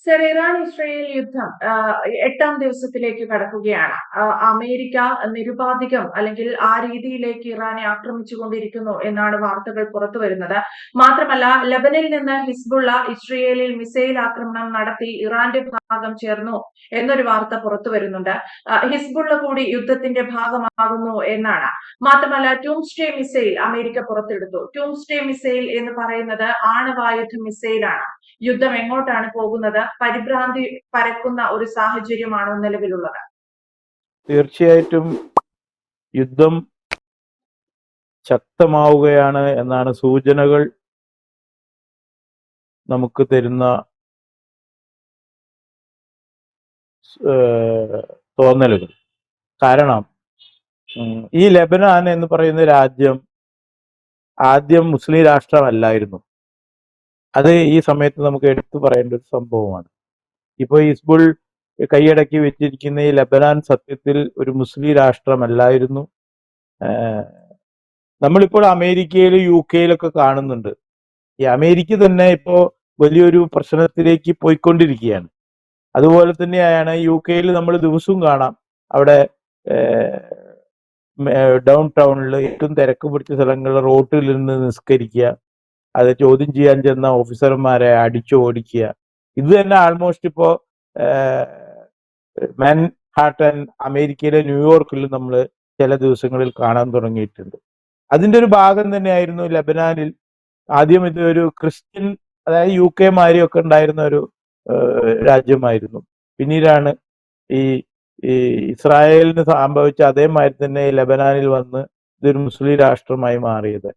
Sir, Iran Israel യുദ്ധം എട്ടാം ദിവസത്തിലേക്ക് കടക്കുകയാണ്. അമേരിക്ക നിരുപാധികം അല്ലെങ്കിൽ ആ രീതിയിലേക്ക് ഇറാനെ ആക്രമിച്ചുകൊണ്ടിരിക്കുന്നു എന്നാണ് വാർത്തകൾ പുറത്തു വരുന്നത്. മാത്രമല്ല, ലബനിൽ നിന്ന് ഹിസ്ബുള്ള ഇസ്രയേലിൽ മിസൈൽ ആക്രമണം നടത്തി ഇറാന്റെ ഭാഗം ചേർന്നു എന്നൊരു വാർത്ത പുറത്തു വരുന്നുണ്ട്. ഹിസ്ബുള്ള കൂടി യുദ്ധത്തിന്റെ ഭാഗമാകുന്നു എന്നാണ്. മാത്രമല്ല, ട്യൂംസ്ഡേ മിസൈൽ അമേരിക്ക പുറത്തെടുത്തു. ട്യൂംസ്ഡേ മിസൈൽ എന്ന് പറയുന്നത് ആണവായുധ മിസൈലാണ്. യുദ്ധം എങ്ങോട്ടാണ് പോകുന്നത്? പരിഭ്രാന്തി പരക്കുന്ന ഒരു സാഹചര്യമാണോ നിലവിലുള്ളത്? തീർച്ചയായിട്ടും യുദ്ധം ശക്തമാവുകയാണ് എന്നാണ് സൂചനകൾ നമുക്ക് തരുന്ന തോന്നലുകൾ. കാരണം ഈ ലെബനാൻ എന്ന് പറയുന്ന രാജ്യം ആദ്യം മുസ്ലിം രാഷ്ട്രമല്ലായിരുന്നു. അത് ഈ സമയത്ത് നമുക്ക് എടുത്തു പറയേണ്ട ഒരു സംഭവമാണ്. ഇപ്പോൾ ഹിസ്ബുൾ കൈയടക്കി വെച്ചിരിക്കുന്ന ഈ ലബനാൻ സത്യത്തിൽ ഒരു മുസ്ലിം രാഷ്ട്രമല്ലായിരുന്നു. നമ്മളിപ്പോൾ അമേരിക്കയിലും UK-യിലൊക്കെ കാണുന്നുണ്ട്. ഈ അമേരിക്ക തന്നെ ഇപ്പോൾ വലിയൊരു പ്രശ്നത്തിലേക്ക് പോയിക്കൊണ്ടിരിക്കുകയാണ്. അതുപോലെ തന്നെയാണ് UK-യിൽ നമ്മൾ ദിവസവും കാണാം. അവിടെ ഡൗൺ ടൗണിൽ ഏറ്റവും തിരക്ക് പിടിച്ച സ്ഥലങ്ങളിൽ റോട്ടിൽ നിന്ന് നിസ്കരിക്കുക, അത് ചോദ്യം ചെയ്യാൻ ചെന്ന ഓഫീസർമാരെ അടിച്ചു ഓടിക്കുക. ഇത് തന്നെ ആൾമോസ്റ്റ് ഇപ്പോ മാൻഹാട്ടൻ അമേരിക്കയിലെ ന്യൂയോർക്കിൽ നമ്മൾ ചില ദിവസങ്ങളിൽ കാണാൻ തുടങ്ങിയിട്ടുണ്ട്. അതിന്റെ ഒരു ഭാഗം തന്നെയായിരുന്നു ലബനാനിൽ. ആദ്യം ഇത് ഒരു ക്രിസ്ത്യൻ, അതായത് UK മാരിയൊക്കെ ഉണ്ടായിരുന്ന ഒരു രാജ്യമായിരുന്നു. പിന്നീടാണ് ഈ ഇസ്രായേലിന് സംഭവിച്ച അതേമാതിരി തന്നെ ലബനാനിൽ വന്ന് ഇതൊരു മുസ്ലിം രാഷ്ട്രമായി മാറിയത്.